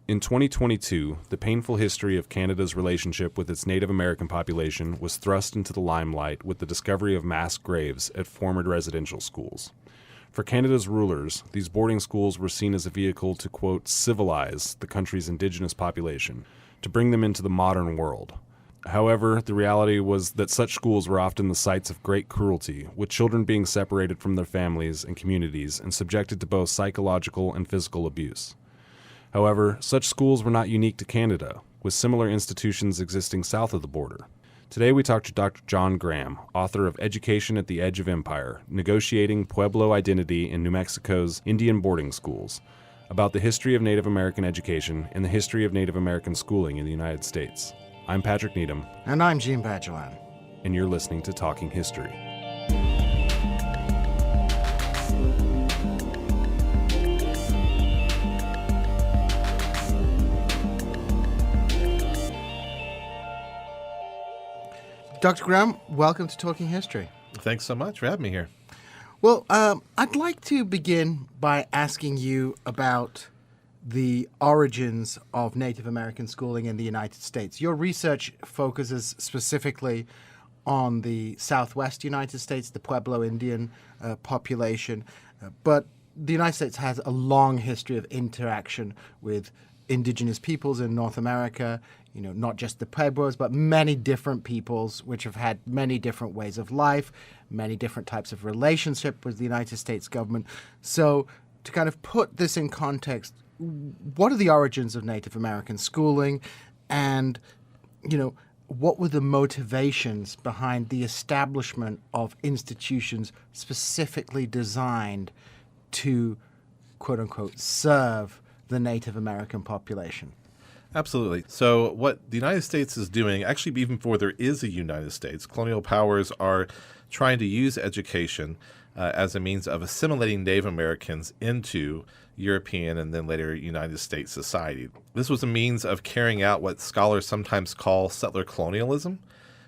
In 2022, the painful history of Canada's relationship with its Native American population was thrust into the limelight with the discovery of mass graves at former residential schools. For Canada's rulers, these boarding schools were seen as a vehicle to, quote, civilize the country's indigenous population, to bring them into the modern world. However, the reality was that such schools were often the sites of great cruelty, with children being separated from their families and communities and subjected to both psychological and physical abuse. However, such schools were not unique to Canada, with similar institutions existing south of the border. Today we talk to Dr. John Graham, author of Education at the Edge of Empire, Negotiating Pueblo Identity in New Mexico's Indian Boarding Schools, about the history of Native American education and the history of Native American schooling in the United States. I'm Patrick Needham. And I'm Jean Bajoan. And you're listening to Talking History. Dr. Graham, welcome to Talking History. Thanks so much for having me here. Well, I'd like to begin by asking you about the origins of Native American schooling in the United States. Your research focuses specifically on the Southwest United States, the Pueblo Indian population, but the United States has a long history of interaction with indigenous peoples in North America, not just the Pueblos, but many different peoples which have had many different ways of life, many different types of relationship with the United States government. So to kind of put this in context, what are the origins of Native American schooling, and, what were the motivations behind the establishment of institutions specifically designed to, quote unquote, serve the Native American population? Absolutely. So what the United States is doing, actually even before there is a United States, colonial powers are trying to use education as a means of assimilating Native Americans into European and then later United States society. This was a means of carrying out what scholars sometimes call settler colonialism,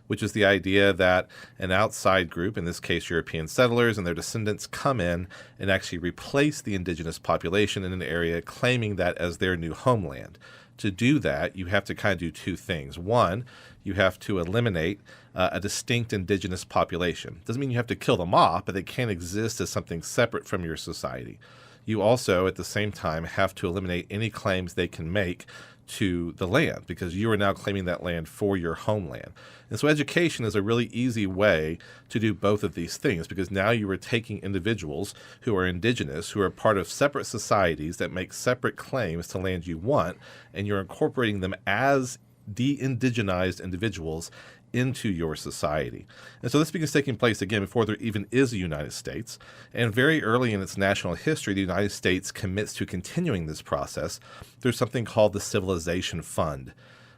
which is the idea that an outside group, in this case European settlers and their descendants, come in and actually replace the indigenous population in an area, claiming that as their new homeland. To do that, you have to kind of do two things. One, you have to eliminate a distinct indigenous population. Doesn't mean you have to kill them off, but they can't exist as something separate from your society. You also, at the same time, have to eliminate any claims they can make to the land, because you are now claiming that land for your homeland. And so education is a really easy way to do both of these things, because now you are taking individuals who are indigenous, who are part of separate societies that make separate claims to land you want, and you're incorporating them as de-indigenized individuals into your society. And so this begins taking place, again, before there even is a United States. And very early in its national history, the United States commits to continuing this process through something called the Civilization Fund.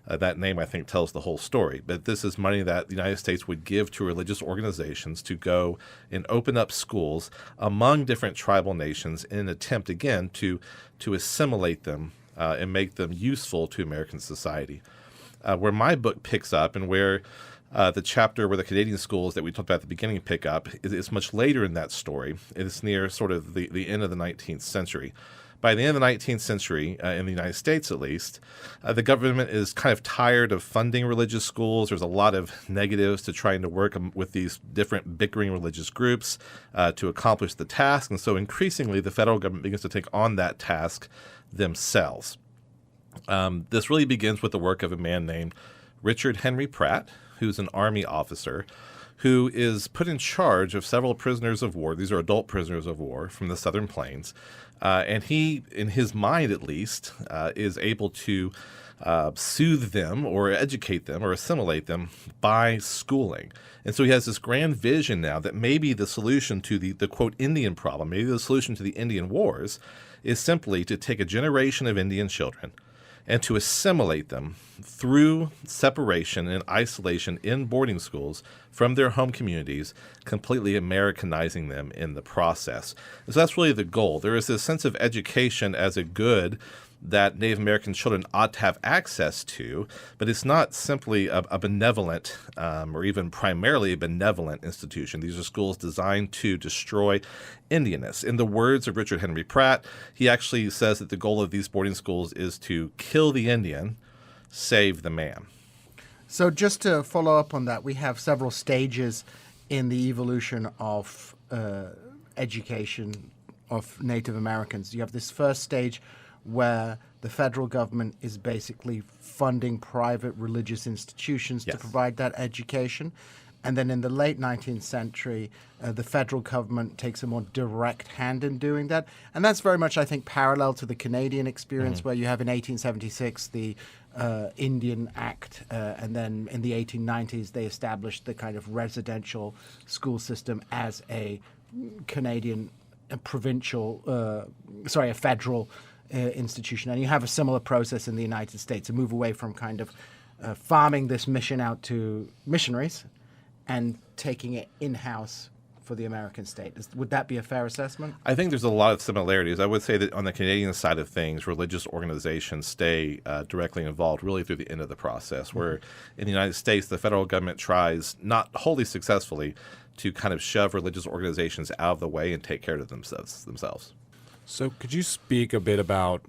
That name, I think, tells the whole story. But this is money that the United States would give to religious organizations to go and open up schools among different tribal nations in an attempt, again, to assimilate them and make them useful to American society. Where my book picks up, and where the chapter where the Canadian schools that we talked about at the beginning pick up, is much later in that story. It's near sort of the end of the 19th century. By the end of the 19th century, in the United States at least, the government is kind of tired of funding religious schools. There's a lot of negatives to trying to work with these different bickering religious groups to accomplish the task. And so increasingly, the federal government begins to take on that task themselves. This really begins with the work of a man named Richard Henry Pratt, who's an Army officer who is put in charge of several prisoners of war. These are adult prisoners of war from the Southern Plains. And he, in his mind at least, is able to soothe them or educate them or assimilate them by schooling. And so he has this grand vision now that maybe the solution to the quote, Indian problem, maybe the solution to the Indian Wars, is simply to take a generation of Indian children and to assimilate them through separation and isolation in boarding schools from their home communities, completely Americanizing them in the process. And so that's really the goal. There is this sense of education as a good that Native American children ought to have access to, but it's not simply a benevolent or even primarily a benevolent institution. These are schools designed to destroy Indianness. In the words of Richard Henry Pratt, he actually says that the goal of these boarding schools is to kill the Indian, save the man. So just to follow up on that, we have several stages in the evolution of education of Native Americans. You have this first stage where the federal government is basically funding private religious institutions to provide that education. And then in the late 19th century, the federal government takes a more direct hand in doing that. And that's very much, I think, parallel to the Canadian experience, where you have in 1876 the Indian Act, and then in the 1890s they established the kind of residential school system as a Canadian a federal institution. And you have a similar process in the United States, a move away from kind of farming this mission out to missionaries and taking it in-house for the American state. Would that be a fair assessment? I think there's a lot of similarities. I would say that on the Canadian side of things, religious organizations stay directly involved really through the end of the process, where in the United States, the federal government tries, not wholly successfully, to kind of shove religious organizations out of the way and take care of themselves. So could you speak a bit about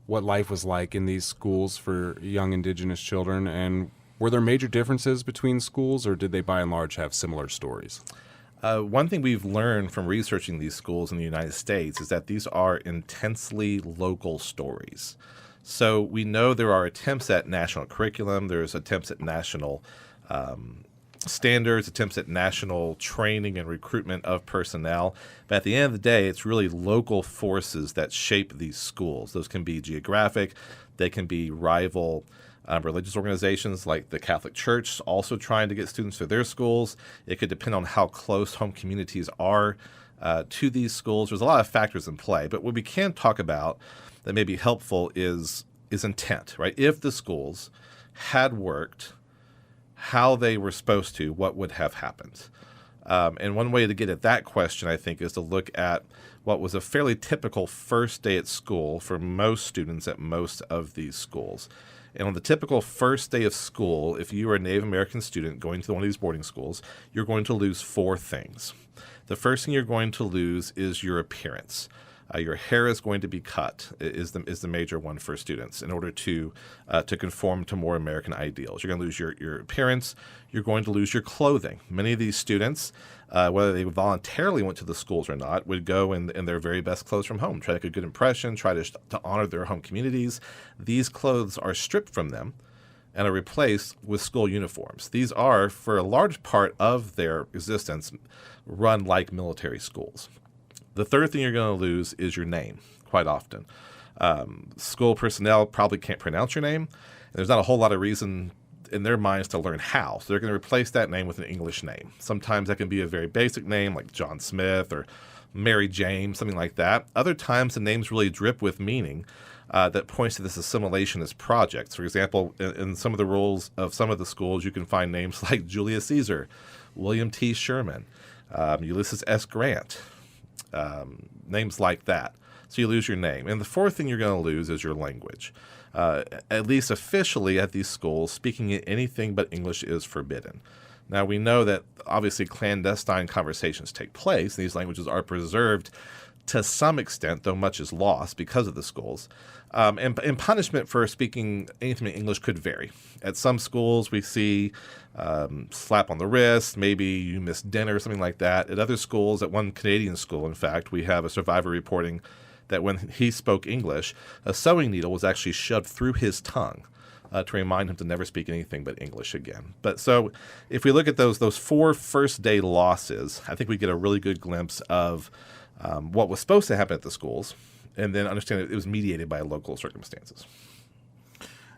what life was like in these schools for young Indigenous children, and were there major differences between schools, or did they by and large have similar stories? One thing we've learned from researching these schools in the United States is that these are intensely local stories. So we know there are attempts at national curriculum, there's attempts at national standards, attempts at national training and recruitment of personnel. But at the end of the day, it's really local forces that shape these schools. Those can be geographic, they can be rival religious organizations like the Catholic Church also trying to get students to their schools. It could depend on how close home communities are to these schools. There's a lot of factors in play. But what we can talk about that may be helpful is intent, right? If the schools had worked how they were supposed to, what would have happened? And one way to get at that question, I think, is to look at what was a fairly typical first day at school for most students at most of these schools. And on the typical first day of school, if you are a Native American student going to one of these boarding schools, you're going to lose four things. The first thing you're going to lose is your appearance. Your hair is going to be cut, is the major one for students in order to conform to more American ideals. You're going to lose your appearance. You're going to lose your clothing. Many of these students, whether they voluntarily went to the schools or not, would go in their very best clothes from home, try to make a good impression, try to honor their home communities. These clothes are stripped from them and are replaced with school uniforms. These are, for a large part of their existence, run like military schools. The third thing you're going to lose is your name, quite often. School personnel probably can't pronounce your name, and there's not a whole lot of reason in their minds to learn how. So they're going to replace that name with an English name. Sometimes that can be a very basic name like John Smith or Mary James, something like that. Other times the names really drip with meaning that points to this assimilationist project. For example, in some of the roles of some of the schools, you can find names like Julius Caesar, William T. Sherman, Ulysses S. Grant, names like that. So you lose your name. And the fourth thing you're going to lose is your language. At least officially at these schools, speaking anything but English is forbidden. Now, we know that obviously clandestine conversations take place, and these languages are preserved to some extent, though much is lost because of the schools. And punishment for speaking anything in English could vary. At some schools, we see slap on the wrist, maybe you miss dinner, something like that. At other schools, at one Canadian school, in fact, we have a survivor reporting that when he spoke English, a sewing needle was actually shoved through his tongue to remind him to never speak anything but English again. But so if we look at those four first day losses, I think we get a really good glimpse of what was supposed to happen at the schools, and then understand that it was mediated by local circumstances.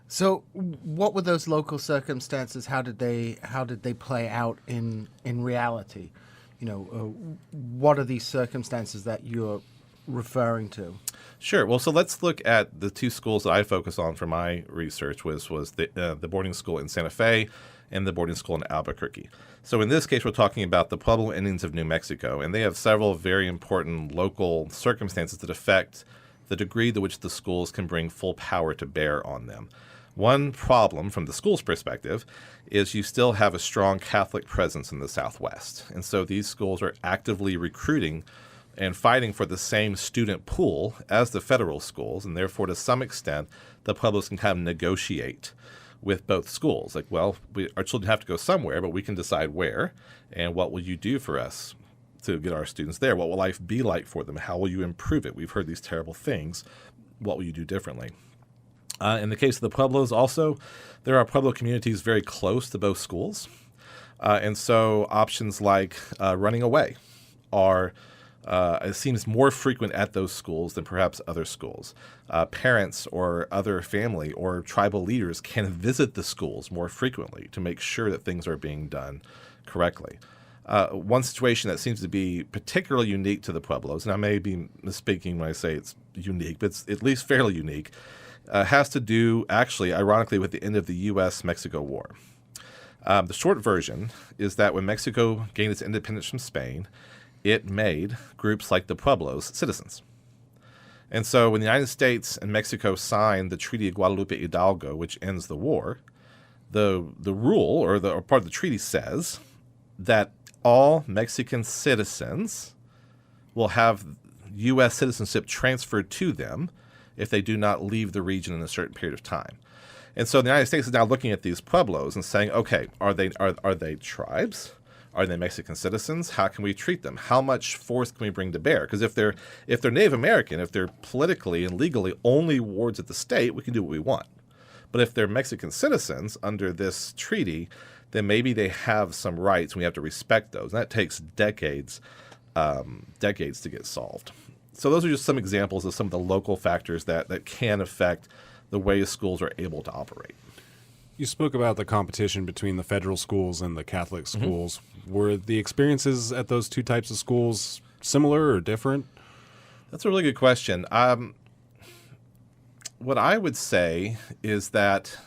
So, what were those local circumstances? How did they play out in reality? You know, what are these circumstances that you're referring to? Sure. Well, so let's look at the two schools that I focus on for my research, was the boarding school in Santa Fe and the boarding school in Albuquerque. So in this case, we're talking about the Pueblo Indians of New Mexico, and they have several very important local circumstances that affect the degree to which the schools can bring full power to bear on them. One problem from the school's perspective is you still have a strong Catholic presence in the Southwest. And so these schools are actively recruiting and fighting for the same student pool as the federal schools. And therefore, to some extent, the Pueblos can kind of negotiate with both schools. Like, well, our children have to go somewhere, but we can decide where. And what will you do for us to get our students there? What will life be like for them? How will you improve it? We've heard these terrible things. What will you do differently? In the case of the Pueblos also, there are Pueblo communities very close to both schools. And so options like running away are, it seems, more frequent at those schools than perhaps other schools. Parents or other family or tribal leaders can visit the schools more frequently to make sure that things are being done correctly. One situation that seems to be particularly unique to the Pueblos, and I may be misspeaking when I say it's unique, but it's at least fairly unique, has to do, actually, ironically, with the end of the U.S.-Mexico War. The short version is that when Mexico gained its independence from Spain, it made groups like the Pueblos citizens. And so when the United States and Mexico signed the Treaty of Guadalupe Hidalgo, which ends the war, the rule or part of the treaty says that all Mexican citizens will have U.S. citizenship transferred to them if they do not leave the region in a certain period of time. And so the United States is now looking at these Pueblos and saying, okay, are they tribes? Are they Mexican citizens? How can we treat them? How much force can we bring to bear? Because if they're Native American, if they're politically and legally only wards of the state, we can do what we want. But if they're Mexican citizens under this treaty, then maybe they have some rights, and we have to respect those. And that takes decades to get solved. So those are just some examples of some of the local factors that can affect the way schools are able to operate. You spoke about the competition between the federal schools and the Catholic schools. Were the experiences at those two types of schools similar or different? That's a really good question. What I would say is that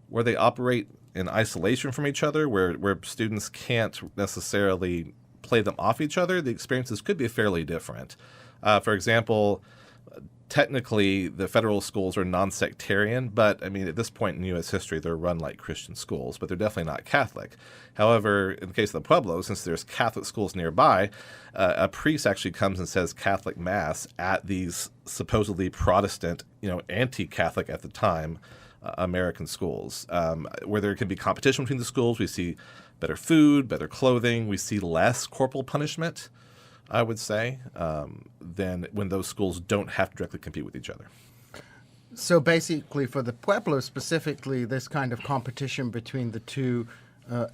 where they operate in isolation from each other, where students can't necessarily play them off each other, the experiences could be fairly different. For example, technically, the federal schools are non-sectarian, but I mean, at this point in U.S. history, they're run like Christian schools, but they're definitely not Catholic. However, in the case of the Pueblo, since there's Catholic schools nearby, a priest actually comes and says Catholic Mass at these supposedly Protestant, anti-Catholic at the time, American schools, where there can be competition between the schools. We see better food, better clothing. We see less corporal punishment, I would say, than when those schools don't have to directly compete with each other. So basically, for the Pueblo specifically, this kind of competition between the two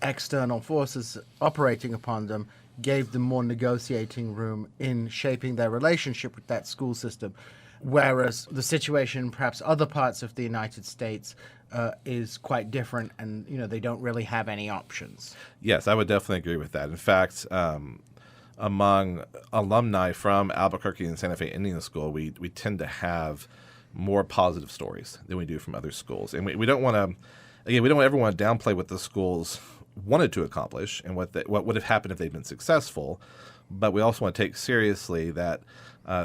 external forces operating upon them gave them more negotiating room in shaping their relationship with that school system, whereas the situation in perhaps other parts of the United States is quite different, and they don't really have any options. Yes, I would definitely agree with that. In fact, among alumni from Albuquerque and Santa Fe Indian School, we tend to have more positive stories than we do from other schools. And we don't want to, again, we don't ever want to downplay what the schools wanted to accomplish and what would have happened if they'd been successful. But we also want to take seriously that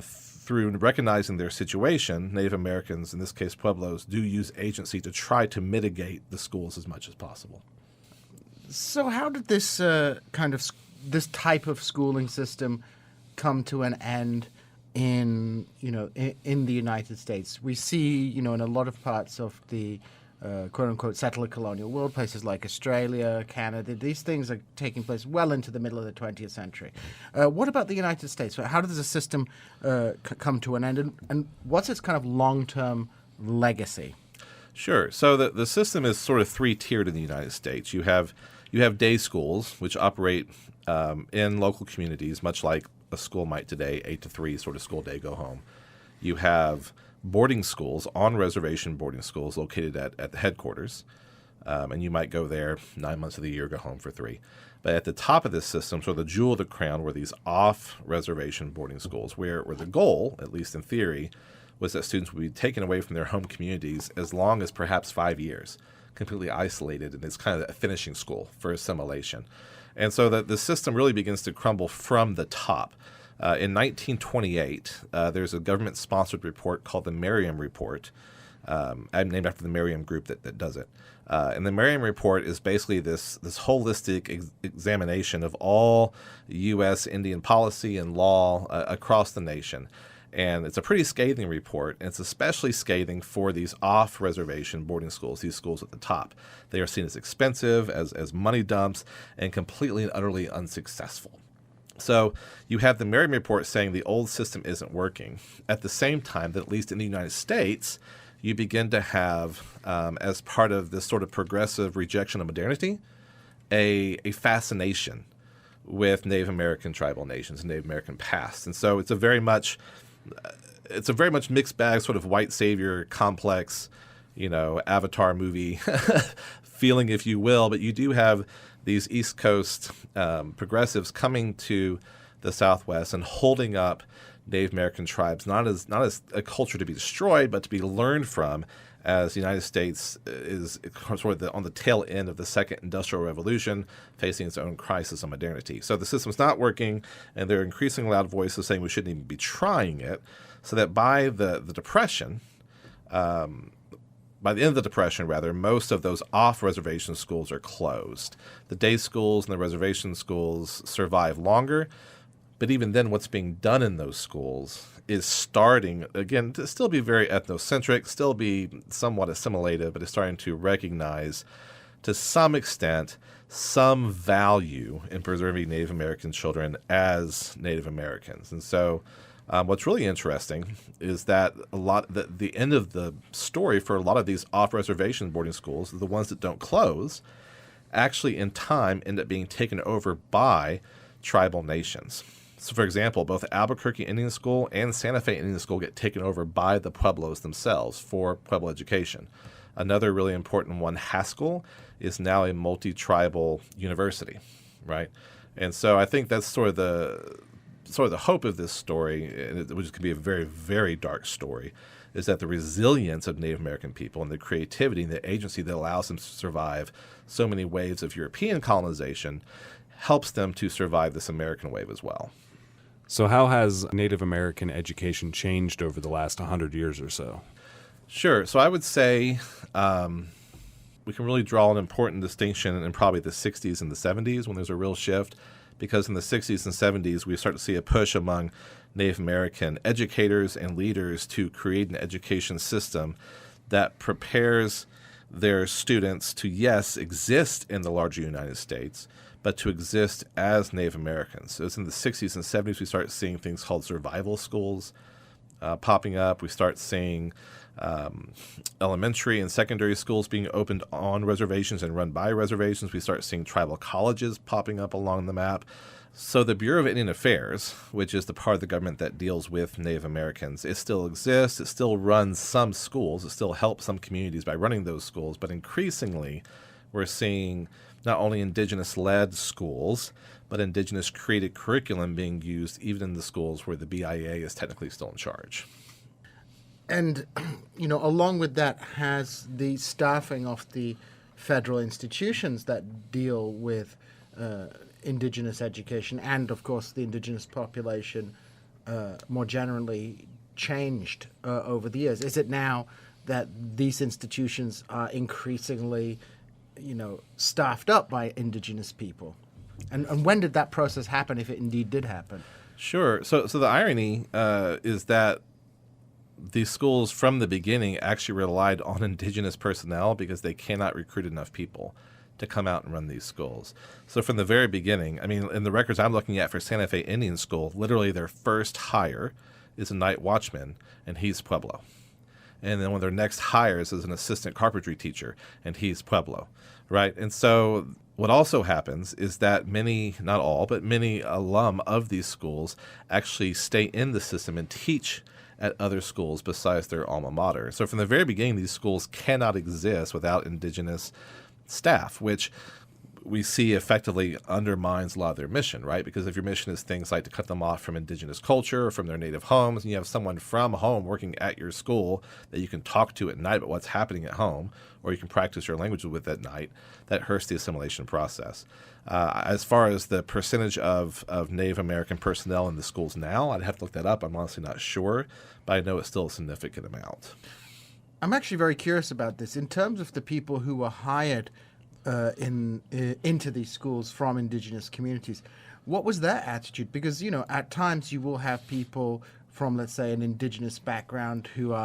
through recognizing their situation, Native Americans, in this case Pueblos, do use agency to try to mitigate the schools as much as possible. So how did this this type of schooling system come to an end in the United States? We see, in a lot of parts of the quote-unquote settler colonial world, places like Australia, Canada, these things are taking place well into the middle of the 20th century. What about the United States? How does the system come to an end, and what's its kind of long-term legacy? Sure. So the system is sort of three-tiered in the United States. You have day schools, which operate in local communities, much like a school might today, 8 to 3 sort of school day, go home. You have boarding schools, on-reservation boarding schools located at the headquarters, and you might go there 9 months of the year, go home for 3. But at the top of this system, so the jewel of the crown, were these off-reservation boarding schools, where the goal, at least in theory, was that students would be taken away from their home communities as long as perhaps 5 years, completely isolated, and it's kind of a finishing school for assimilation. And so the system really begins to crumble from the top. In 1928, there's a government-sponsored report called the Merriam Report, named after the Merriam group that does it. And the Merriam Report is basically this holistic examination of all U.S. Indian policy and law across the nation. And it's a pretty scathing report, and it's especially scathing for these off-reservation boarding schools, these schools at the top. They are seen as expensive, as money dumps, and completely and utterly unsuccessful. So you have the Merriam Report saying the old system isn't working. At the same time that, at least in the United States, you begin to have, as part of this sort of progressive rejection of modernity, a fascination with Native American tribal nations and Native American past. And so it's a very much mixed bag, sort of white savior complex, Avatar movie feeling, if you will. But you do have these East Coast progressives coming to the Southwest and holding up Native American tribes not as a culture to be destroyed, but to be learned from, as the United States is sort of on the tail end of the second industrial revolution, facing its own crisis of modernity. So the system's not working, and there are increasingly loud voices saying we shouldn't even be trying it, so that by the Depression, by the end of the Depression, most of those off-reservation schools are closed. The day schools and the reservation schools survive longer, but even then what's being done in those schools is starting, again, to still be very ethnocentric, still be somewhat assimilative, but is starting to recognize, to some extent, some value in preserving Native American children as Native Americans. And so what's really interesting is that the end of the story for a lot of these off-reservation boarding schools, the ones that don't close, actually in time end up being taken over by tribal nations. So, for example, both Albuquerque Indian School and Santa Fe Indian School get taken over by the Pueblos themselves for Pueblo education. Another really important one, Haskell, is now a multi-tribal university, right? And so I think that's sort of the hope of this story, which can be a very, very dark story, is that the resilience of Native American people and the creativity and the agency that allows them to survive so many waves of European colonization helps them to survive this American wave as well. So how has Native American education changed over the last 100 years or so? Sure. So I would say we can really draw an important distinction in probably the 60s and the 70s when there's a real shift, because in the 60s and 70s we start to see a push among Native American educators and leaders to create an education system that prepares their students to, yes, exist in the larger United States, but to exist as Native Americans. So it's in the 60s and 70s we start seeing things called survival schools popping up. We start seeing elementary and secondary schools being opened on reservations and run by reservations. We start seeing tribal colleges popping up along the map. So the Bureau of Indian Affairs, which is the part of the government that deals with Native Americans, it still exists. It still runs some schools. It still helps some communities by running those schools. But increasingly, we're seeing not only indigenous-led schools, but indigenous-created curriculum being used even in the schools where the BIA is technically still in charge. And, along with that, has the staffing of the federal institutions that deal with indigenous education and, of course, the indigenous population more generally changed over the years? Is it now that these institutions are increasingly staffed up by indigenous people? And when did that process happen, if it indeed did happen? Sure. So the irony is that these schools from the beginning actually relied on indigenous personnel because they cannot recruit enough people to come out and run these schools. So from the very beginning, in the records I'm looking at for Santa Fe Indian School, literally their first hire is a night watchman, and he's Pueblo. And then one of their next hires is an assistant carpentry teacher, and he's Pueblo, right? And so what also happens is that many, not all, but many alum of these schools actually stay in the system and teach at other schools besides their alma mater. So from the very beginning, these schools cannot exist without indigenous staff, which we see effectively undermines a lot of their mission, right? Because if your mission is things like to cut them off from indigenous culture or from their native homes, and you have someone from home working at your school that you can talk to at night about what's happening at home, or you can practice your language with at night, that hurts the assimilation process. As far as the percentage of Native American personnel in the schools now, I'd have to look that up. I'm honestly not sure, but I know it's still a significant amount. I'm actually very curious about this. In terms of the people who were hired into these schools from indigenous communities, what was their attitude? Because, at times you will have people from, let's say, an indigenous background who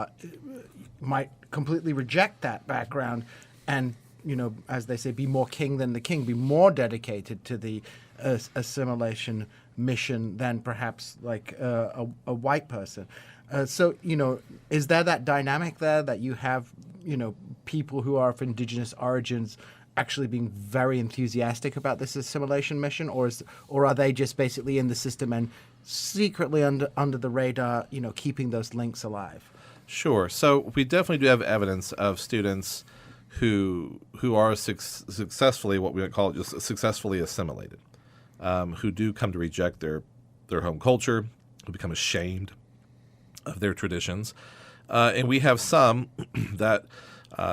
might completely reject that background and, as they say, be more king than the king, be more dedicated to the assimilation mission than perhaps like a white person. So, is there that dynamic there that you have, people who are of indigenous origins actually being very enthusiastic about this assimilation mission, or are they just basically in the system and secretly under the radar, keeping those links alive? Sure. So we definitely do have evidence of students who are successfully, what we would call just successfully assimilated, who do come to reject their home culture, who become ashamed of their traditions. And we have some that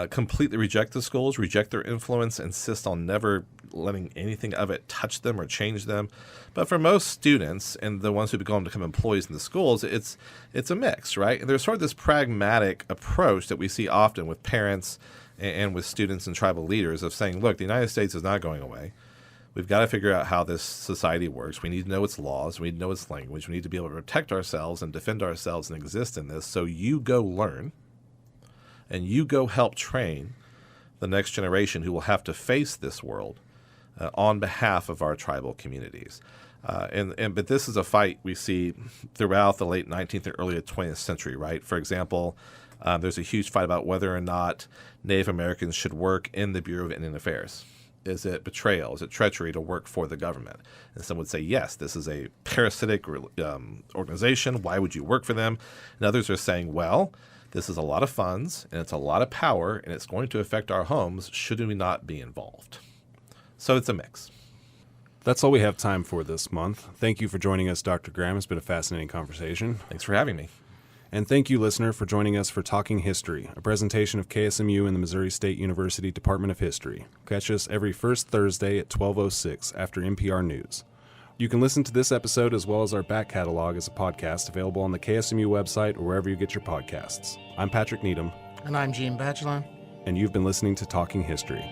completely reject the schools, reject their influence, insist on never letting anything of it touch them or change them. But for most students and the ones who become employees in the schools, it's a mix, right? And there's sort of this pragmatic approach that we see often with parents and with students and tribal leaders of saying, look, the United States is not going away. We've got to figure out how this society works. We need to know its laws. We need to know its language. We need to be able to protect ourselves and defend ourselves and exist in this. So you go learn, and you go help train the next generation who will have to face this world on behalf of our tribal communities. But this is a fight we see throughout the late 19th and early 20th century, right? For example, there's a huge fight about whether or not Native Americans should work in the Bureau of Indian Affairs. Is it betrayal? Is it treachery to work for the government? And some would say, yes, this is a parasitic organization. Why would you work for them? And others are saying, well, this is a lot of funds and it's a lot of power and it's going to affect our homes. Should we not be involved? So it's a mix. That's all we have time for this month. Thank you for joining us, Dr. Graham. It's been a fascinating conversation. Thanks for having me. And thank you, listener, for joining us for Talking History, a presentation of KSMU and the Missouri State University Department of History. Catch us every first Thursday at 12:06 after NPR News. You can listen to this episode as well as our back catalog as a podcast available on the KSMU website or wherever you get your podcasts. I'm Patrick Needham. And I'm Gene Bachelor. And you've been listening to Talking History.